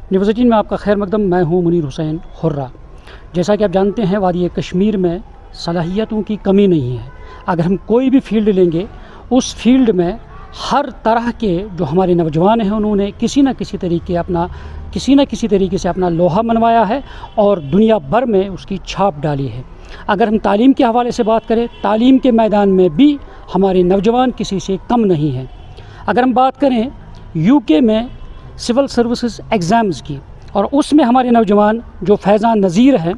News18 में आपका खैर मकदम। मैं हूँ मुनीर हुसैन हुर्रा। जैसा कि आप जानते हैं, वादी कश्मीर में सलाहियतों की कमी नहीं है। अगर हम कोई भी फील्ड लेंगे, उस फील्ड में हर तरह के जो हमारे नौजवान हैं, उन्होंने किसी न किसी तरीके से अपना लोहा मनवाया है और दुनिया भर में उसकी छाप डाली है। अगर हम तालीम के हवाले से बात करें, तालीम के मैदान में भी हमारे नौजवान किसी से कम नहीं हैं। अगर हम बात करें यूके में सिविल सर्विसेज एग्ज़ाम्स की, और उसमें हमारे नौजवान जो फैज़ान नज़ीर हैं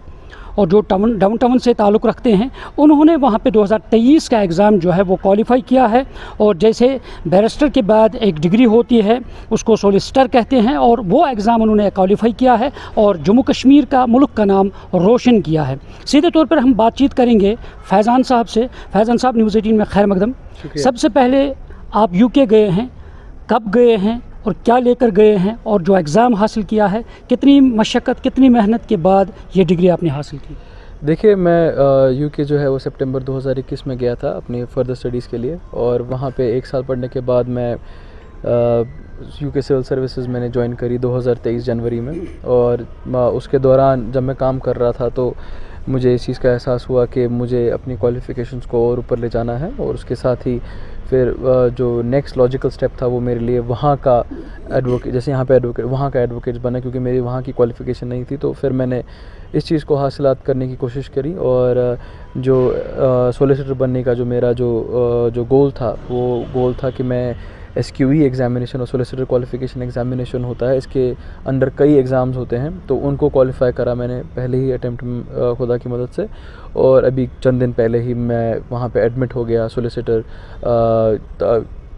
और जो डाउनटाउन से ताल्लुक़ रखते हैं, उन्होंने वहाँ पे 2023 का एग्ज़ाम जो है वो क्वालिफ़ाई किया है। और जैसे बैरिस्टर के बाद एक डिग्री होती है, उसको सोलिसिटर कहते हैं, और वो एग्ज़ाम उन्होंने क्वालिफ़ाई किया है और जम्मू कश्मीर का, मुल्क का नाम रोशन किया है। सीधे तौर पर हम बातचीत करेंगे फैज़ान साहब से। फैज़ान साहब, न्यूज़18 में खैर मकदम। सबसे पहले आप यूके गए हैं, कब गए हैं और क्या लेकर गए हैं, और जो एग्ज़ाम हासिल किया है, कितनी मशक्क़त, कितनी मेहनत के बाद ये डिग्री आपने हासिल की? देखिए, मैं यूके जो है वो सितंबर 2021 में गया था अपनी फ़र्दर स्टडीज़ के लिए, और वहाँ पे 1 साल पढ़ने के बाद मैं यूके सिविल सर्विसेज मैंने ज्वाइन करी 2023 जनवरी में। और उसके दौरान जब मैं काम कर रहा था तो मुझे इस चीज़ का एहसास हुआ कि मुझे अपनी क्वालिफ़िकेशंस को और ऊपर ले जाना है, और उसके साथ ही फिर जो नेक्स्ट लॉजिकल स्टेप था वो मेरे लिए वहाँ का एडवोकेट, जैसे यहाँ पे एडवोकेट, वहाँ का एडवोकेट बना, क्योंकि मेरी वहाँ की क्वालिफ़िकेशन नहीं थी। तो फिर मैंने इस चीज़ को हासिलात करने की कोशिश करी, और जो सोलिसिटर बनने का जो मेरा जो गोल था, वो गोल था कि मैं SQE एग्ज़ामिनेशन और सोलिसिटर क्वालिफ़िकेशन एग्ज़ामिनेशन होता है, इसके अंडर कई एग्ज़ाम्स होते हैं, तो उनको क्वालिफ़ाई करा मैंने पहले ही अटैम्प्ट में खुदा की मदद से। और अभी चंद दिन पहले ही मैं वहाँ पे एडमिट हो गया सोलिसिटर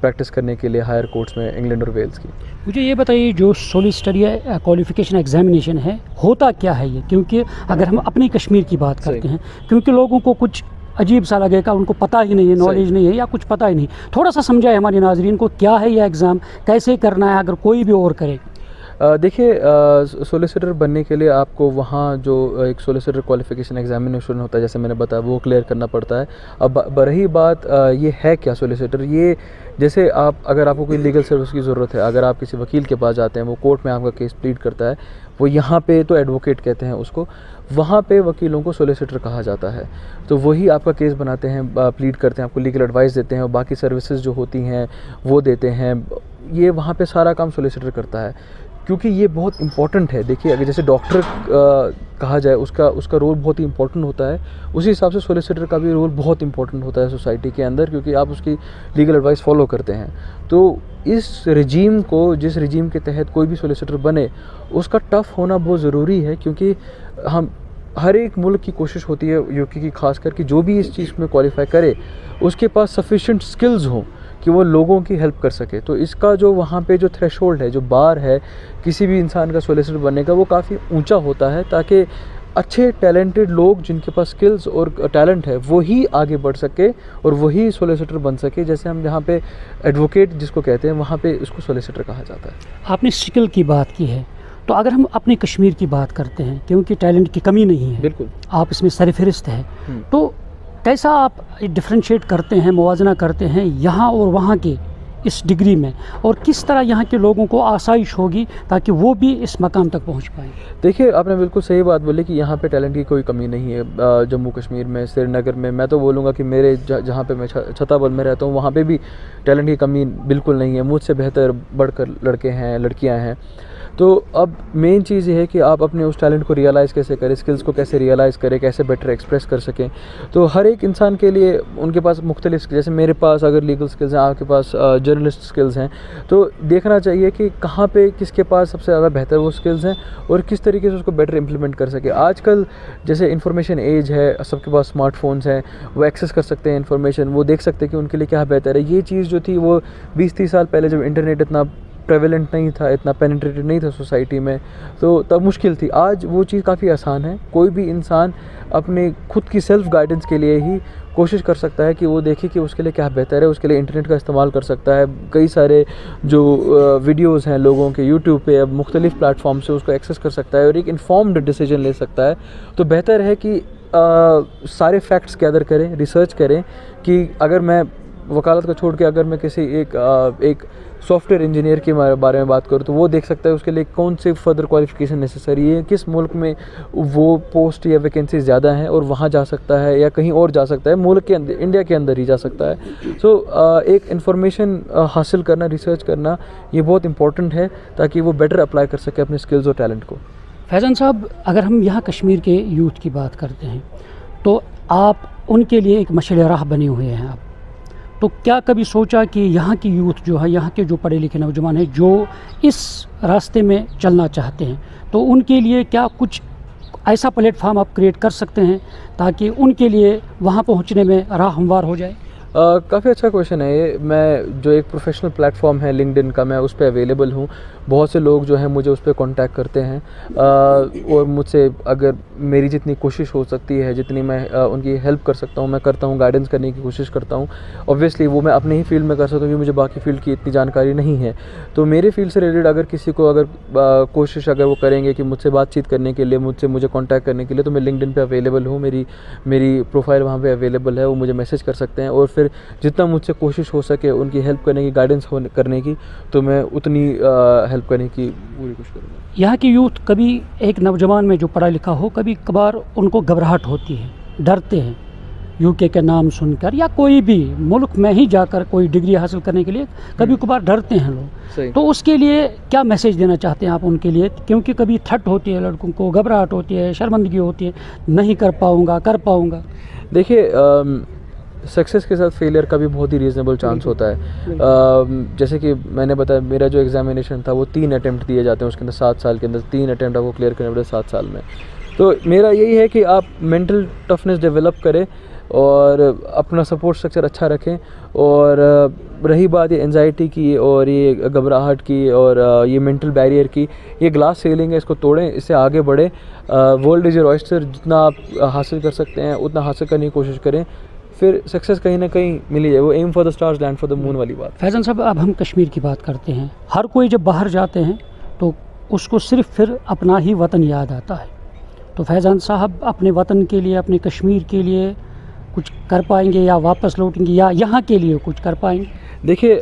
प्रैक्टिस करने के लिए हायर कोर्ट्स में, इंग्लैंड और वेल्स की। मुझे ये बताइए, जो सोलिसिटर या क्वालिफ़िकेशन एग्ज़ामिनेशन है, होता क्या है ये? क्योंकि अगर हम अपनी कश्मीर की बात करते हैं, क्योंकि लोगों को कुछ अजीब सा लगेगा, उनको पता ही नहीं है, नॉलेज नहीं है, या कुछ पता ही नहीं। थोड़ा सा समझाए हमारे नाज़रीन को, क्या है ये एग्ज़ाम, कैसे करना है, अगर कोई भी और करे। देखिए, सोलिसिटर बनने के लिए आपको वहाँ जो एक सोलिसिटर क्वालिफ़िकेशन एग्ज़ामिनेशन होता है, जैसे मैंने बताया, वो क्लियर करना पड़ता है। अब रही बात ये है क्या सोलिसिटर, ये जैसे अगर आपको कोई लीगल सर्विस की ज़रूरत है, अगर आप किसी वकील के पास जाते हैं, वो कोर्ट में आपका केस प्लीड करता है, वो यहाँ पे तो एडवोकेट कहते हैं उसको, वहाँ पे वकीलों को सोलिसिटर कहा जाता है। तो वही आपका केस बनाते हैं, प्लीड करते हैं, आपको लीगल एडवाइस देते हैं, और बाकी सर्विसेज जो होती हैं वो देते हैं। ये वहाँ पे सारा काम सोलिसिटर करता है, क्योंकि ये बहुत इंपॉर्टेंट है। देखिए, अगर जैसे डॉक्टर कहा जाए, उसका रोल बहुत ही इंपॉर्टेंट होता है, उसी हिसाब से सोलिसिटर का भी रोल बहुत इंपॉर्टेंट होता है सोसाइटी के अंदर, क्योंकि आप उसकी लीगल एडवाइस फॉलो करते हैं। तो इस जिस रिजीम के तहत कोई भी सोलिसिटर बने, उसका टफ़ होना बहुत ज़रूरी है, क्योंकि हम हर एक मुल्क की कोशिश होती है, यूके की खास कर, कि जो भी इस चीज़ में क्वालिफ़ाई करे, उसके पास सफिशेंट स्किल्स हों कि वो लोगों की हेल्प कर सके। तो इसका जो वहाँ पे जो थ्रेशोल्ड है, जो बार है किसी भी इंसान का सोलिसिटर बनने का, वो काफ़ी ऊंचा होता है, ताकि अच्छे टैलेंटेड लोग जिनके पास स्किल्स और टैलेंट है, वही आगे बढ़ सके और वही सोलिसिटर बन सके। जैसे हम जहाँ पे एडवोकेट जिसको कहते हैं, वहाँ पे इसको सोलिसिटर कहा जाता है। आपने स्किल की बात की है, तो अगर हम अपने कश्मीर की बात करते हैं, क्योंकि टैलेंट की कमी नहीं है, बिल्कुल, आप इसमें सरफहरिस्त हैं, तो कैसा आप डिफ्रेंशिएट करते हैं, मुवाजना करते हैं यहाँ और वहाँ के इस डिग्री में, और किस तरह यहाँ के लोगों को आसाइश होगी ताकि वो भी इस मकाम तक पहुँच पाएँ? देखिए, आपने बिल्कुल सही बात बोली कि यहाँ पे टैलेंट की कोई कमी नहीं है। जम्मू कश्मीर में, श्रीनगर में, मैं तो बोलूँगा कि मेरे जहाँ पे मैं छताबल में रहता हूँ, वहाँ पे भी टैलेंट की कमी बिल्कुल नहीं है। मुझसे बेहतर बढ़कर लड़के हैं, लड़कियाँ हैं। तो अब मेन चीज़ ये है कि आप अपने उस टैलेंट को रियलाइज़ कैसे करें, स्किल्स को कैसे रियलाइज़ करें, कैसे बेटर एक्सप्रेस कर सकें। तो हर एक इंसान के लिए उनके पास मुख्तलिफ, जैसे मेरे पास अगर लीगल स्किल्स हैं, आपके पास जर्नलिस्ट स्किल्स हैं, तो देखना चाहिए कि कहाँ पे किसके पास सबसे ज़्यादा बेहतर वो स्किल्स हैं और किस तरीके से उसको बेटर इम्प्लीमेंट कर सके। आजकल जैसे इन्फॉर्मेशन एज है, सबके पास स्मार्टफोन्स हैं, वो एक्सेस कर सकते हैं इन्फॉर्मेशन, वो देख सकते हैं कि उनके लिए क्या बेहतर है। ये चीज़ जो थी वो 20-30 साल पहले, जब इंटरनेट इतना प्रेवलेंट नहीं था, इतना पेनिट्रेटेड नहीं था सोसाइटी में, तो तब मुश्किल थी। आज वो चीज़ काफ़ी आसान है। कोई भी इंसान अपने खुद की सेल्फ़ गाइडेंस के लिए ही कोशिश कर सकता है कि वो देखे कि उसके लिए क्या बेहतर है, उसके लिए इंटरनेट का इस्तेमाल कर सकता है। कई सारे जो वीडियोज़ हैं लोगों के यूट्यूब पे, अब मुख्तलिफ़ प्लेटफॉर्म से उसको एक्सेस कर सकता है और एक इन्फॉर्म्ड डिसीजन ले सकता है। तो बेहतर है कि सारे फैक्ट्स गैदर करें, रिसर्च करें कि अगर मैं वकालत को छोड़ के अगर मैं किसी एक सॉफ्टवेयर इंजीनियर के बारे में बात करूँ तो वो देख सकता है उसके लिए कौन से फर्दर क्वालिफिकेशन नेसेसरी है, किस मुल्क में वो पोस्ट या वैकेंसी ज़्यादा हैं और वहाँ जा सकता है या कहीं और जा सकता है, मुल्क के अंदर इंडिया के अंदर ही जा सकता है। सो एक इन्फॉर्मेशन हासिल करना, रिसर्च करना ये बहुत इंपॉर्टेंट है ताकि वो बेटर अप्लाई कर सके अपने स्किल्स और टैलेंट को। फैज़ान साहब, अगर हम यहाँ कश्मीर के यूथ की बात करते हैं तो आप उनके लिए एक मशाल राह बने हुए हैं आप, तो क्या कभी सोचा कि यहाँ की यूथ जो है, यहाँ के जो पढ़े लिखे नौजवान हैं जो इस रास्ते में चलना चाहते हैं, तो उनके लिए क्या कुछ ऐसा प्लेटफार्म आप क्रिएट कर सकते हैं ताकि उनके लिए वहाँ पहुँचने में राह हमवार हो जाए? काफ़ी अच्छा क्वेश्चन है ये। मैं जो एक प्रोफेशनल प्लेटफॉर्म है लिंक्डइन का, मैं उस पर अवेलेबल हूँ। बहुत से लोग जो हैं मुझे उस पर कांटेक्ट करते हैं और मुझसे अगर मेरी जितनी कोशिश हो सकती है, जितनी मैं उनकी हेल्प कर सकता हूँ मैं करता हूँ, गाइडेंस करने की कोशिश करता हूँ। ऑब्वियसली वो मैं अपने ही फील्ड में कर सकता हूँ क्योंकि मुझे बाकी फील्ड की इतनी जानकारी नहीं है। तो मेरे फील्ड से रिलेटेड अगर किसी को अगर कोशिश अगर वो करेंगे कि मुझसे बातचीत करने के लिए, मुझे कॉन्टैक्ट करने के लिए, तो मैं लिंक्डइन पर अवेलेबल हूँ। मेरी प्रोफाइल वहाँ पर अवेलेबल है, वो मुझे मैसेज कर सकते हैं और फिर जितना मुझसे कोशिश हो सके उनकी हेल्प करने की, गाइडेंस करने की, तो मैं उतनी हेल्प करने की पूरी कोशिश करूँगा। यहाँ की यूथ, कभी एक नौजवान में जो पढ़ा लिखा हो, कभी कभार उनको घबराहट होती है, डरते हैं यूके के नाम सुनकर, या कोई भी मुल्क में ही जाकर कोई डिग्री हासिल करने के लिए कभी कभार डरते हैं लोग। तो उसके लिए क्या मैसेज देना चाहते हैं आप उनके लिए? क्योंकि कभी थट होती है, लड़कों को घबराहट होती है, शर्मिंदगी होती है, नहीं कर पाऊँगा। देखिए, सक्सेस के साथ फेलियर का भी बहुत ही रीज़नेबल चांस होता है। जैसे कि मैंने बताया, मेरा जो एग्जामिनेशन था वो 3 अटैम्प्ट दिए जाते हैं, उसके अंदर 7 साल के अंदर 3 अटैम्प्ट आपको क्लियर करने पड़े 7 साल में। तो मेरा यही है कि आप मेंटल टफनेस डेवलप करें और अपना सपोर्ट स्ट्रक्चर अच्छा रखें। और रही बात ये एंजाइटी की और ये घबराहट की और ये मेंटल बैरियर की, ये ग्लास सीलिंग है, इसको तोड़ें, इससे आगे बढ़ें। वर्ल्ड इज़ योर ऑयस्टर, जितना आप हासिल कर सकते हैं उतना हासिल करने की कोशिश करें, फिर सक्सेस कहीं ना कहीं मिली है। वो aim for the stars land for the moon वाली बात। फैज़ान साहब, अब हम कश्मीर की बात करते हैं। हर कोई जब बाहर जाते हैं तो उसको सिर्फ फिर अपना ही वतन याद आता है। तो फैज़ान साहब अपने वतन के लिए, अपने कश्मीर के लिए कुछ कर पाएंगे या वापस लौटेंगे या यहाँ के लिए कुछ कर पाएंगे? देखिए,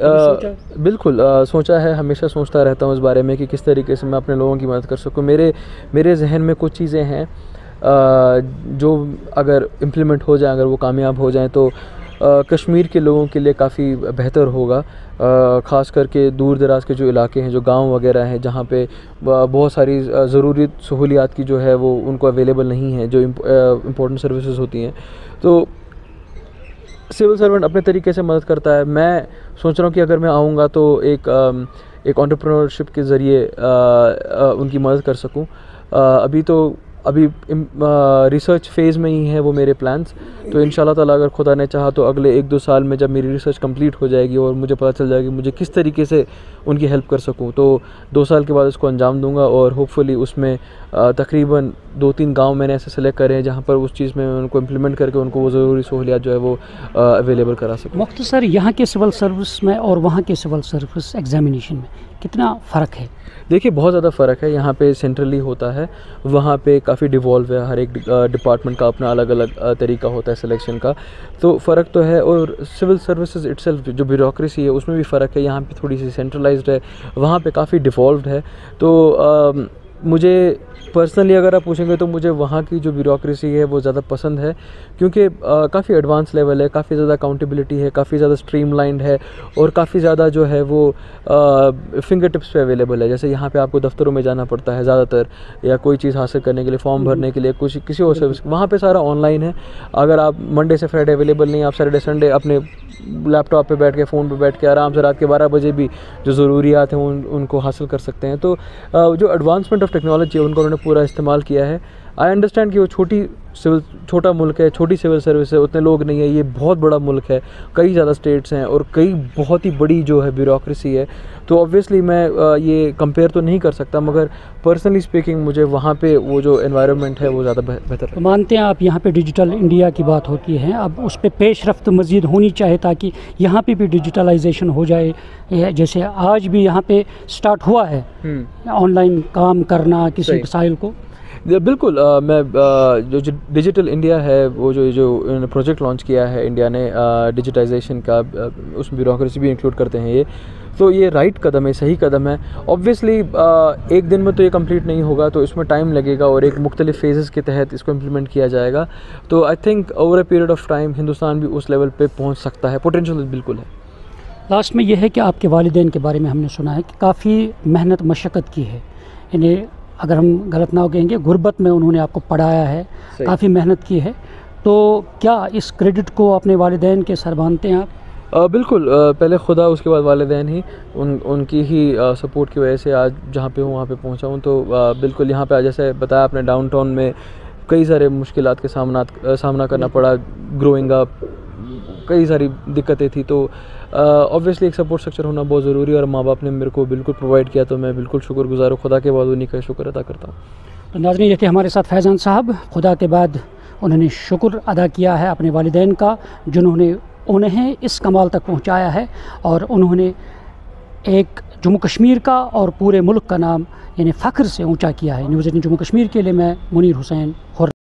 बिल्कुल सोचा है, हमेशा सोचता रहता हूँ इस बारे में कि किस तरीके से मैं अपने लोगों की मदद कर सकूँ। मेरे जहन में कुछ चीज़ें हैं जो अगर इम्प्लीमेंट हो जाए, अगर वो कामयाब हो जाएं तो कश्मीर के लोगों के लिए काफ़ी बेहतर होगा। ख़ास करके दूर दराज के जो इलाके हैं, जो गांव वगैरह हैं, जहाँ पे बहुत सारी ज़रूरी सहूलियात की जो है वो उनको अवेलेबल नहीं है, जो इम्पोर्टेंट सर्विसेज होती हैं। तो सिविल सर्वेंट अपने तरीके से मदद करता है। मैं सोच रहा हूँ कि अगर मैं आऊँगा तो एक एंटरप्रेन्योरशिप के ज़रिए उनकी मदद कर सकूँ। अभी रिसर्च फेज़ में ही है वो मेरे प्लान्स। तो इंशाल्लाह ताला अगर खुदा ने चाहा तो अगले 1-2 साल में जब मेरी रिसर्च कंप्लीट हो जाएगी और मुझे पता चल जाएगी मुझे किस तरीके से उनकी हेल्प कर सकूं, तो 2 साल के बाद इसको अंजाम दूंगा। और होपफुली उसमें तकरीबन 2-3 गांव मैंने ऐसे सेलेक्ट करे हैं जहां पर उस चीज़ में उनको इम्प्लीमेंट करके उनको वो ज़रूरी सहूलियात जो है वो अवेलेबल करा सकूँ। मुख्तसर यहाँ के सिविल सर्विस में और वहाँ के सिविल सर्विस एग्जामिनेशन में कितना फ़र्क है? देखिए, बहुत ज़्यादा फ़र्क है। यहाँ पे सेंट्रली होता है, वहाँ पे काफ़ी डिवॉल्व है, हर एक डिपार्टमेंट का अपना अलग अलग तरीका होता है सिलेक्शन का, तो फ़र्क तो है। और सिविल सर्विसेज इटसेल्फ जो ब्यूरोक्रेसी है उसमें भी फ़र्क है। यहाँ पे थोड़ी सी सेंट्रलाइज्ड है, वहाँ पे काफ़ी डिवॉल्व्ड है। तो मुझे पर्सनली अगर आप पूछेंगे तो मुझे वहाँ की जो ब्यूरोक्रेसी है वो ज़्यादा पसंद है, क्योंकि काफ़ी एडवांस लेवल है, काफ़ी ज़्यादा अकाउंटेबिलिटी है, काफ़ी ज़्यादा स्ट्रीमलाइंड है और काफ़ी ज़्यादा जो है वो फिंगर टिप्स पे अवेलेबल है। जैसे यहाँ पे आपको दफ्तरों में जाना पड़ता है ज़्यादातर, या कोई चीज़ हासिल करने के लिए, फॉर्म भरने के लिए, कुछ किसी और सर्विस, वहाँ पे सारा ऑनलाइन है। अगर आप मंडे से फ्राइडे अवेलेबल नहीं, आप सैटरडे संडे अपने लैपटॉप पे बैठ के, फ़ोन पे बैठ के आराम से रात के 12 बजे भी जो ज़रूरियात हैं उनको हासिल कर सकते हैं। तो जो एडवांसमेंट ऑफ टेक्नोलॉजी है उनको उन्होंने पूरा इस्तेमाल किया है। आई अंडरस्टैंड कि वो छोटा मुल्क है, छोटी सिविल सर्विस है, उतने लोग नहीं है, ये बहुत बड़ा मुल्क है, कई ज़्यादा स्टेट्स हैं और कई बहुत ही बड़ी जो है ब्यूरोक्रेसी है। तो ऑब्वियसली मैं ये कंपेयर तो नहीं कर सकता, मगर पर्सनली स्पीकिंग मुझे वहाँ पे वो जो एनवायरनमेंट है वो ज़्यादा बेहतर है। तो मानते हैं आप, यहाँ पे डिजिटल इंडिया की बात होती है, अब उस पर पेशरफ्त मज़ीद होनी चाहिए ताकि यहाँ पे भी डिजिटलाइजेशन हो जाए। जैसे आज भी यहाँ पे स्टार्ट हुआ है ऑनलाइन काम करना किसी मसाइल को। बिल्कुल, मैं जो डिजिटल इंडिया है वो जो प्रोजेक्ट लॉन्च किया है इंडिया ने डिजिटाइजेशन का, उस ब्यूरोक्रेसी भी इंक्लूड करते हैं ये। तो ये राइट कदम है, सही कदम है। ऑब्वियसली एक दिन में तो ये कंप्लीट नहीं होगा, तो इसमें टाइम लगेगा और एक मुख्तलिफ फेजेस के तहत इसको इम्प्लीमेंट किया जाएगा। तो I think over a period of time Hindustan भी उस लेवल पे पहुंच सकता है, पोटेंशियल बिल्कुल है। लास्ट में यह है कि आपके वालिदैन के बारे में हमने सुना है कि काफ़ी मेहनत मशक्क़त की है, इन्हें अगर हम गलत ना कहेंगे गुर्बत में उन्होंने आपको पढ़ाया है, काफ़ी मेहनत की है, तो क्या इस क्रेडिट को अपने वालिदैन के सर बांधते हैं आप? बिल्कुल, पहले खुदा उसके बाद वालिदैन ही, उनकी ही सपोर्ट की वजह से आज जहाँ पे हूँ वहाँ पे पहुँचा हूँ। तो बिल्कुल यहाँ पे जैसे बताया आपने, डाउनटाउन में कई सारे मुश्किलात के सामना करना पड़ा, ग्रोइंग अप कई सारी दिक्कतें थी। तो ऑब्वियसली एक सपोर्ट स्ट्रक्चर होना बहुत ज़रूरी है और माँ बाप ने मेरे को बिल्कुल प्रोवाइड किया, तो मैं बिल्कुल शुक्रगुज़ार हूँ, खुदा के बाद उन्हीं का शुक्र अदा करता हूँ। तो नाज़रीन, ये थे हमारे साथ फैज़ान साहब। खुदा के बाद उन्होंने शुक्र अदा किया है अपने वालिदैन का, जिन्होंने उन्हें इस कमाल तक पहुंचाया है, और उन्होंने एक जम्मू कश्मीर का और पूरे मुल्क का नाम यानी फ़ख्र से ऊंचा किया है। न्यूज़ 18 जम्मू कश्मीर के लिए मैं मुनीर हुसैन हुर्रा।